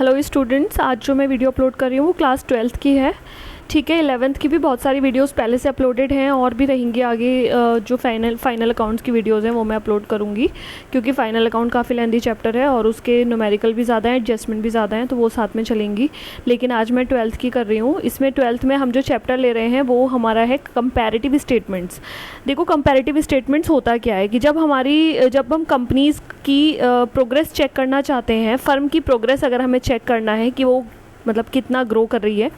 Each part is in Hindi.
हेलो स्टूडेंट्स, आज जो मैं वीडियो अपलोड कर रही हूँ वो क्लास 12th की है। ठीक है, 11th की भी बहुत सारी वीडियोस पहले से अपलोडेड हैं और भी रहेंगी आगे। जो फाइनल अकाउंट्स की वीडियोस हैं वो मैं अपलोड करूँगी, क्योंकि फाइनल अकाउंट काफ़ी लेंदी चैप्टर है और उसके न्यूमेरिकल भी ज़्यादा हैं, एडजस्टमेंट भी ज़्यादा हैं, तो वो साथ में चलेंगी। लेकिन आज मैं 12th की कर रही हूँ। इसमें 12th में हम जो चैप्टर ले रहे हैं वो हमारा है कंपैरेटिव स्टेटमेंट्स। देखो, कंपैरेटिव स्टेटमेंट्स होता क्या है कि जब हम कंपनीज़ की प्रोग्रेस चेक करना चाहते हैं, फर्म की प्रोग्रेस अगर हमें चेक करना है कि वो मतलब कितना ग्रो कर रही है,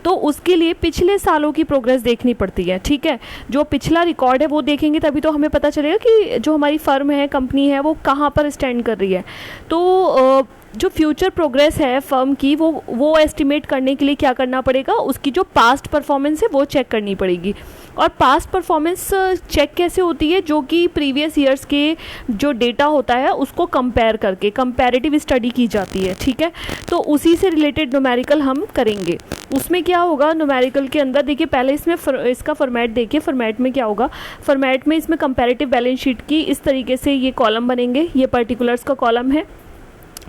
तो उसके लिए पिछले सालों की प्रोग्रेस देखनी पड़ती है। ठीक है, जो पिछला रिकॉर्ड है वो देखेंगे तभी तो हमें पता चलेगा कि जो हमारी फर्म है, कंपनी है, वो कहाँ पर स्टैंड कर रही है। तो जो फ्यूचर प्रोग्रेस है फर्म की वो एस्टिमेट करने के लिए क्या करना पड़ेगा, उसकी जो पास्ट परफॉर्मेंस है वो चेक करनी पड़ेगी। और पास्ट परफॉर्मेंस चेक कैसे होती है, जो कि प्रीवियस ईयर्स के जो डेटा होता है उसको कंपेयर करके कंपैरेटिव स्टडी की जाती है। ठीक है, तो उसी से रिलेटेड न्यूमेरिकल हम करेंगे। उसमें क्या होगा न्यूमेरिकल के अंदर, देखिए पहले इसमें इसका फॉर्मेट देखिए। फॉर्मेट में क्या होगा, फॉर्मेट में इसमें कंपैरेटिव बैलेंस शीट की इस तरीके से ये कॉलम बनेंगे। ये पर्टिकुलर्स का कॉलम है,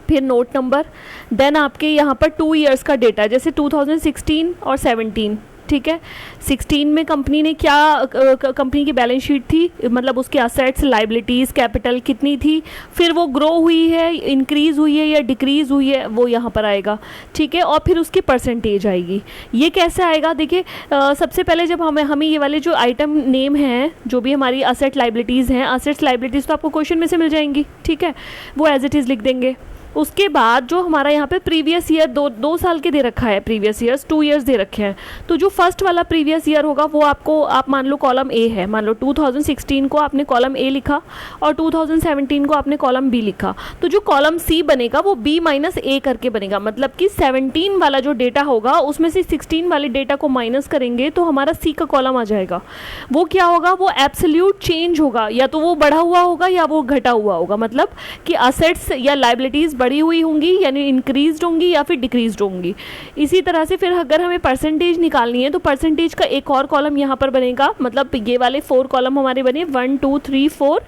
फिर नोट नंबर, देन आपके यहाँ पर 2 ईयर्स का डेटा, जैसे 2016 और 17। ठीक है, 16 में कंपनी ने क्या कंपनी की बैलेंस शीट थी, मतलब उसके असेट्स, लाइबिलिटीज़, कैपिटल कितनी थी, फिर वो ग्रो हुई है, इंक्रीज़ हुई है या डिक्रीज़ हुई है, वो यहाँ पर आएगा। ठीक है, और फिर उसकी परसेंटेज आएगी। ये कैसे आएगा, देखिए सबसे पहले जब हमें ये वाले जो आइटम नेम हैं, जो भी हमारी असेट लाइबिलिटीज़ हैं, असेट्स लाइबिलिटीज़ तो आपको क्वेश्चन में से मिल जाएंगी। ठीक है, वो एज इट इज़ लिख देंगे। उसके बाद जो हमारा यहाँ पे प्रीवियस ईयर दो साल के दे रखा है, प्रीवियस ईयर्स 2 ईयर्स दे रखे हैं, तो जो फर्स्ट वाला प्रीवियस ईयर होगा वो आप मान लो कॉलम ए है, मान लो 2016 को आपने कॉलम ए लिखा और 2017 को आपने कॉलम बी लिखा, तो जो कॉलम सी बनेगा वो बी माइनस ए करके बनेगा। मतलब कि 17 वाला जो डेटा होगा उसमें से 16 वाले डेटा को माइनस करेंगे तो हमारा सी का कॉलम आ जाएगा। वो क्या होगा, वो एब्सोल्यूट चेंज होगा, या तो वो बढ़ा हुआ होगा या वो घटा हुआ होगा। मतलब कि असेट्स या लाइबिलिटीज़ बढ़ी हुई होंगी यानी इंक्रीज्ड होंगी या फिर डिक्रीज्ड होंगी। इसी तरह से फिर अगर हमें परसेंटेज निकालनी है तो परसेंटेज का एक और कॉलम यहाँ पर बनेगा। मतलब ये वाले 4 कॉलम हमारे बने, 1 2 3 4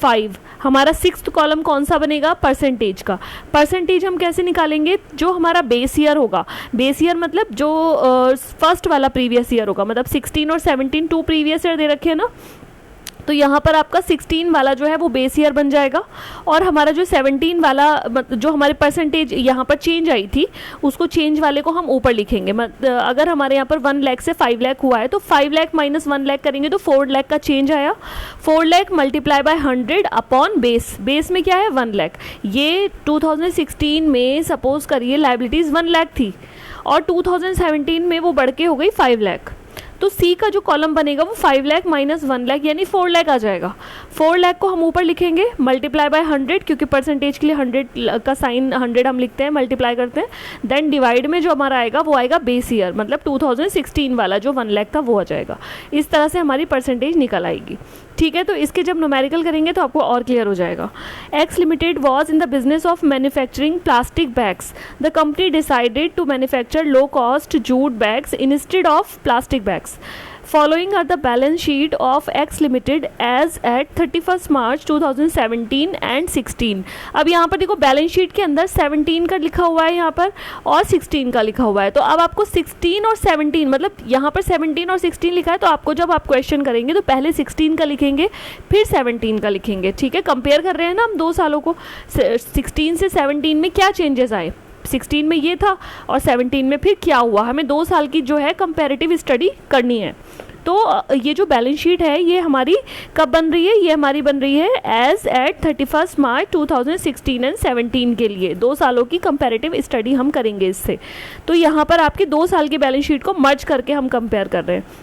5। हमारा 6th कॉलम कौन सा बनेगा, परसेंटेज का। परसेंटेज हम कैसे निकालेंगे, जो हमारा बेस ईयर होगा, बेस ईयर मतलब जो फर्स्ट वाला प्रीवियस ईयर होगा, मतलब 16 और 17 2 प्रीवियस ईयर दे रखे हैं ना, तो यहाँ पर आपका 16 वाला जो है वो बेस ईयर बन जाएगा। और हमारा जो 17 वाला जो हमारे परसेंटेज यहाँ पर चेंज आई थी, उसको चेंज वाले को हम ऊपर लिखेंगे। अगर हमारे यहाँ पर 1 लाख से 5 लाख हुआ है तो 5 लाख माइनस 1 लाख करेंगे तो 4 लाख का चेंज आया। 4 lakh multiply by 100 upon base, base में क्या है 1 लाख। ये 2016 में सपोज करिए लाइबिलिटीज़ 1 लाख थी और 2017 में वो बढ़ के हो गई 5 लाख, तो सी का जो कॉलम बनेगा वो 5 लाख माइनस 1 लाख यानी 4 लाख आ जाएगा। 4 लाख को हम ऊपर लिखेंगे, मल्टीप्लाई बाय 100, क्योंकि परसेंटेज के लिए 100 का साइन 100 हम लिखते हैं, मल्टीप्लाई करते हैं, देन डिवाइड में जो हमारा आएगा वो आएगा बेस ईयर, मतलब 2016 वाला जो 1 लाख था वो आ जाएगा। इस तरह से हमारी परसेंटेज निकल आएगी। ठीक है, तो इसके जब न्यूमेरिकल करेंगे तो आपको और क्लियर हो जाएगा। X limited was in the business of manufacturing plastic bags. The company decided to manufacture low cost jute bags instead of plastic bags. Following are the balance sheet of X Limited as at 31st March 2017 and 16। अब यहाँ पर देखो बैलेंस शीट के अंदर 17 का लिखा हुआ है यहाँ पर और 16 का लिखा हुआ है, तो अब आपको 16 और 17, मतलब यहाँ पर 17 और 16 लिखा है, तो आपको जब आप क्वेश्चन करेंगे तो पहले 16 का लिखेंगे फिर 17 का लिखेंगे। ठीक है, कंपेयर कर रहे हैं ना हम 2 सालों को, 16 से 17 में क्या चेंजेस आए, 16 में ये था और 17 में फिर क्या हुआ, हमें 2 साल की जो है कंपैरेटिव स्टडी करनी है। तो ये जो बैलेंस शीट है ये हमारी कब बन रही है, ये हमारी बन रही है as eight 31st March 2016 and 17 के लिए। 2 सालों की कंपैरेटिव स्टडी हम करेंगे इससे। तो यहाँ पर आपके 2 साल की बैलेंस शीट को मर्ज करके हम कंपेयर कर रहे हैं।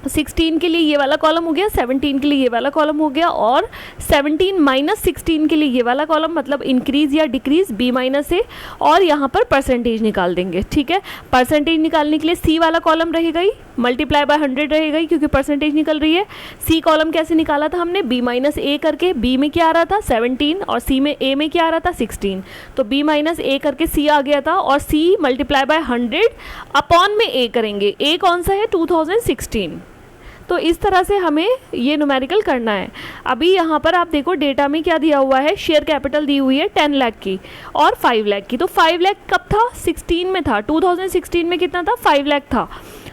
16 के लिए ये वाला कॉलम हो गया, 17 के लिए ये वाला कॉलम हो गया, और 17 माइनस 16 के लिए ये वाला कॉलम, मतलब इंक्रीज या डिक्रीज बी माइनस ए, और यहाँ पर परसेंटेज निकाल देंगे। ठीक है, परसेंटेज निकालने के लिए सी वाला कॉलम रहेगा ही, मल्टीप्लाई बाय 100 रहेगा ही क्योंकि परसेंटेज निकल रही है। सी कॉलम कैसे निकाला था हमने, बी माइनस ए करके, बी में क्या आ रहा था 17 और सी में ए में क्या आ रहा था 16, तो बी माइनस ए करके सी आ गया था, और सी मल्टीप्लाई बाय 100 अपॉन में ए करेंगे। ए कौन सा है 2016, तो इस तरह से हमें ये न्यूमेरिकल करना है। अभी यहाँ पर आप देखो डेटा में क्या दिया हुआ है, शेयर कैपिटल दी हुई है 10 लाख की और 5 लाख की। तो 5 लाख कब था, 16 में था, 2016 में कितना था, 5 लाख था,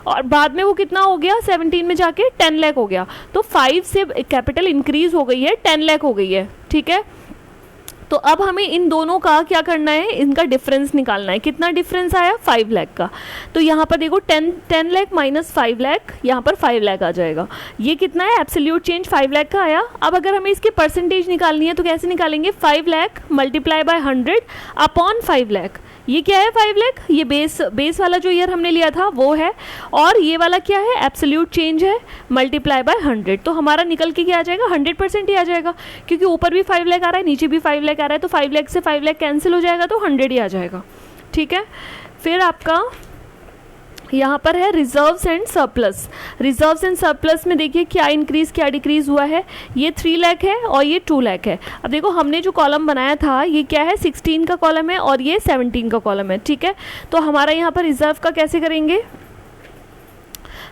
और बाद में वो कितना हो गया, 17 में जाके 10 लाख हो गया। तो 5 से कैपिटल इंक्रीज हो गई है, 10 लाख हो गई है, ठीक है। तो अब हमें इन दोनों का क्या करना है, इनका डिफरेंस निकालना है। कितना डिफरेंस आया, 5 लाख का। तो यहाँ पर देखो 10 लाख माइनस 5 लाख, यहाँ पर 5 लाख आ जाएगा। ये कितना है, एब्सोल्यूट चेंज 5 लाख का आया। अब अगर हमें इसकी परसेंटेज निकालनी है तो कैसे निकालेंगे, 5 lakh multiply by 100 upon 5 lakh. ये क्या है, 5 लाख, ये बेस वाला जो ईयर हमने लिया था वो है, और ये वाला क्या है, एब्सोल्यूट चेंज है, मल्टीप्लाई बाय 100। तो हमारा निकल के क्या आ जाएगा, 100% ही आ जाएगा, क्योंकि ऊपर भी 5 लाख आ रहा है, नीचे भी 5 लाख आ रहा है। तो 5 लाख से 5 लाख कैंसिल हो जाएगा, तो 100 ही आ जाएगा, ठीक है। फिर आपका यहाँ पर है reserves and surplus. Reserves and surplus में देखिए क्या इंक्रीज क्या डिक्रीज हुआ है। ये 3 लाख है और ये 2 लाख है। अब देखो हमने जो कॉलम बनाया था ये क्या है, 16 का कॉलम है और ये 17 का कॉलम है, ठीक है। तो हमारा यहाँ पर रिजर्व का कैसे करेंगे,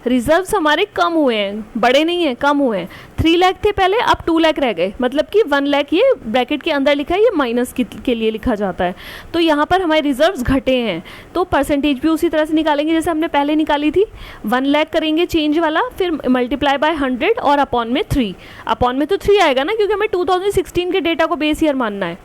रिजर्व्स हमारे कम हुए हैं, बड़े नहीं हैं, कम हुए हैं। 3 लाख थे पहले, अब 2 लाख रह गए, मतलब कि 1 लाख ये ब्रैकेट के अंदर लिखा है, ये माइनस के लिए लिखा जाता है। तो यहाँ पर हमारे रिजर्व्स घटे हैं, तो परसेंटेज भी उसी तरह से निकालेंगे जैसे हमने पहले निकाली थी। 1 लाख करेंगे चेंज वाला, फिर मल्टीप्लाई बाय 100 और अपॉन में 3। अपॉन में तो 3 आएगा ना, क्योंकि हमें 2016 के डेटा को बेस ईयर मानना है।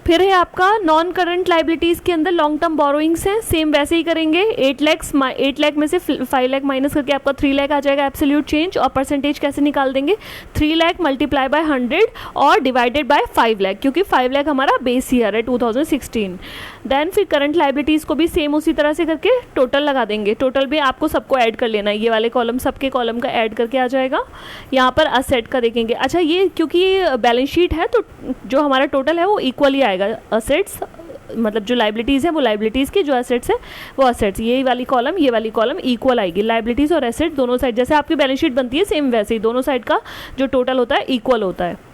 फिर है आपका नॉन करंट लाइबिलिटीज़ के अंदर लॉन्ग टर्म बोरोइंग्स हैं, सेम वैसे ही करेंगे। 8 लाख में से 5 लाख माइनस करके आपका 3 लाख आ जाएगा एब्सोल्यूट चेंज। और परसेंटेज कैसे निकाल देंगे, 3 लाख मल्टीप्लाई बाय 100 और डिवाइडेड बाय 5 लाख, क्योंकि 5 लाख हमारा बेस ईयर है 2016। देन फिर करंट लाइबिलिटीज़ को भी सेम उसी तरह से करके टोटल लगा देंगे। टोटल भी आपको सबको ऐड कर लेना है, ये वाले कॉलम सबके कॉलम का ऐड करके आ जाएगा। यहाँ पर असेट का देखेंगे, अच्छा ये क्योंकि ये बैलेंस शीट है तो जो हमारा टोटल है वो इक्वली आएगा। असेट्स मतलब जो लाइबिलिटीज़ है वो लाइबिलिटीज़ की, जो असेट्स है वो असेट्स, ये वाली कॉलम इक्वल आएगी। लाइबिलिटीज़ और एसेट दोनों साइड, जैसे आपकी बैलेंस शीट बनती है सेम वैसे ही दोनों साइड का जो टोटल होता है इक्वल होता है।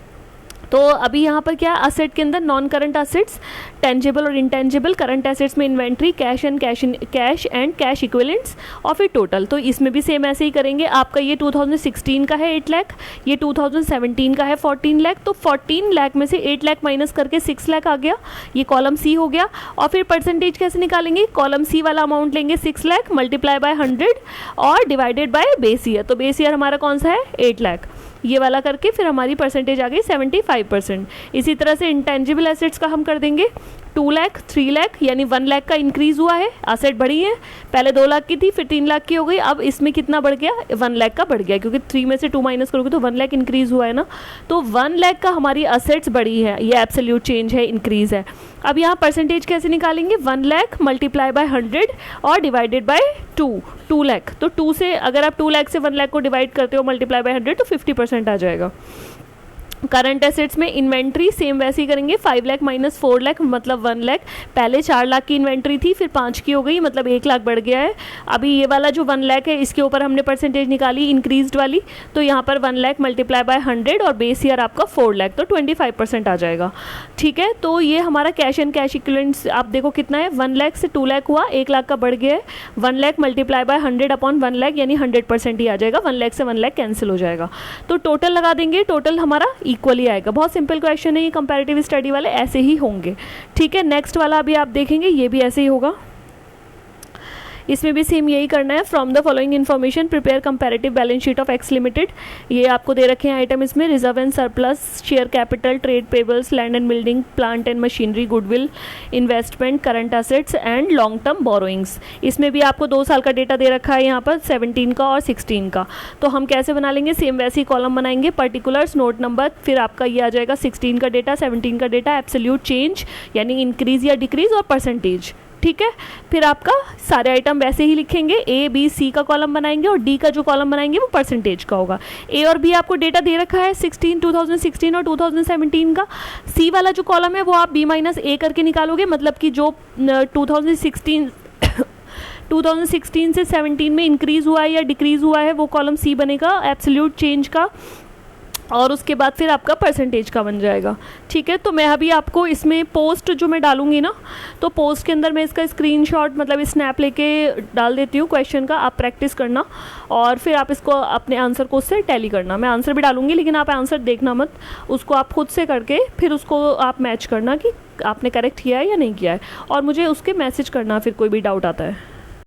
तो अभी यहाँ पर क्या, असेट के अंदर नॉन करंट असेट्स, टेंजिबल और इंटेंजिबल। करंट एसेट्स में inventory, cash and cash equivalents, और फिर टोटल। तो इसमें भी सेम ऐसे ही करेंगे। आपका ये 2016 का है 8 लाख, ये 2017 का है 14 लाख। तो 14 लाख में से 8 लाख माइनस करके 6 लाख आ गया, ये कॉलम सी हो गया। और फिर परसेंटेज कैसे निकालेंगे, कॉलम सी वाला अमाउंट लेंगे 6 लाख मल्टीप्लाई बाय 100 और डिवाइडेड बाय बेस ईयर। तो बेस ईयर हमारा कौन सा है, 8 लाख, ये वाला करके फिर हमारी परसेंटेज आ गई 75%। इसी तरह से इंटेंजिबल एसेट्स का हम कर देंगे 2 लाख, 3 लाख, यानी 1 लाख का इंक्रीज़ हुआ है, एसेट बढ़ी है। पहले 2 लाख की थी, फिर 3 लाख की हो गई। अब इसमें कितना बढ़ गया, 1 लाख का बढ़ गया, क्योंकि 3 में से 2 माइनस करोगे तो 1 लाख इंक्रीज़ हुआ है ना। तो 1 लाख का हमारी असेट्स बढ़ी है, ये एब्सोल्यूट चेंज है, इंक्रीज़ है। अब यहाँ परसेंटेज कैसे निकालेंगे, 1 लाख मल्टीप्लाई बाय 100 और डिवाइडेड बाय 2 लाख। तो 2 से अगर आप 2 लाख से 1 लाख को डिवाइड करते हो मल्टीप्लाई बाय 100 तो 50% आ जाएगा। करंट एसेट्स में इन्वेंट्री सेम वैसे ही करेंगे, 5 लाख माइनस 4 लाख मतलब 1 लाख। पहले 4 लाख की इन्वेंट्री थी, फिर 5 की हो गई, मतलब 1 लाख बढ़ गया है। अभी ये वाला जो 1 लाख है इसके ऊपर हमने परसेंटेज निकाली इंक्रीज्ड वाली, तो यहाँ पर 1 लाख मल्टीप्लाई बाय 100 और बेस ईयर आपका 4 लाख, तो 25% आ जाएगा, ठीक है। तो ये हमारा कैश एंड कैश इक्विवेलेंट्स आप देखो कितना है, 1 लाख से 2 लाख हुआ, 1 लाख का बढ़ गया है। 1 lakh multiply by 100 upon 1 lakh, यानी 100% ही आ जाएगा। 1 लाख से 1 लाख कैंसिल हो जाएगा, तो टोटल लगा देंगे, टोटल हमारा इक्वली आएगा। बहुत सिंपल क्वेश्चन है ये, कंपैरेटिव स्टडी वाले ऐसे ही होंगे, ठीक है। नेक्स्ट वाला अभी आप देखेंगे, ये भी ऐसे ही होगा, इसमें भी सेम यही करना है। From the following information prepare comparative balance sheet of x limited. ये आपको दे रखे हैं आइटम इसमें, reserve and surplus, share capital, trade payables, land and building, plant and machinery, goodwill, investment, current assets and long term borrowings. इसमें भी आपको 2 साल का डेटा दे रखा है यहाँ पर, 17 का और 16 का। तो हम कैसे बना लेंगे, सेम वैसे ही कॉलम बनाएंगे, पर्टिकुलर्स, नोट नंबर, फिर आपका ये आ जाएगा 16 का डेटा, 17 का डेटा, एब्सोल्यूट चेंज यानी इंक्रीज या डिक्रीज और परसेंटेज, ठीक है। फिर आपका सारे आइटम वैसे ही लिखेंगे, ए बी सी का कॉलम बनाएंगे और डी का जो कॉलम बनाएंगे वो परसेंटेज का होगा। ए और बी आपको डेटा दे रखा है 2016 और 2017 का। सी वाला जो कॉलम है वो आप बी माइनस ए करके निकालोगे, मतलब कि जो 2016 से 17 में इंक्रीज़ हुआ है या डिक्रीज़ हुआ है वो कॉलम सी बनेगा एब्सोल्यूट चेंज का। और उसके बाद फिर आपका परसेंटेज का बन जाएगा। ठीक है, तो मैं अभी आपको इसमें पोस्ट जो मैं डालूंगी ना, तो पोस्ट के अंदर मैं इसका स्क्रीनशॉट मतलब स्नैप लेके डाल देती हूँ क्वेश्चन का, आप प्रैक्टिस करना और फिर आप इसको अपने आंसर को उससे टैली करना। मैं आंसर भी डालूंगी लेकिन आप आंसर देखना मत, उसको आप खुद से करके फिर उसको आप मैच करना कि आपने करेक्ट किया है या नहीं किया है, और मुझे उसके मैसेज करना फिर कोई भी डाउट आता है।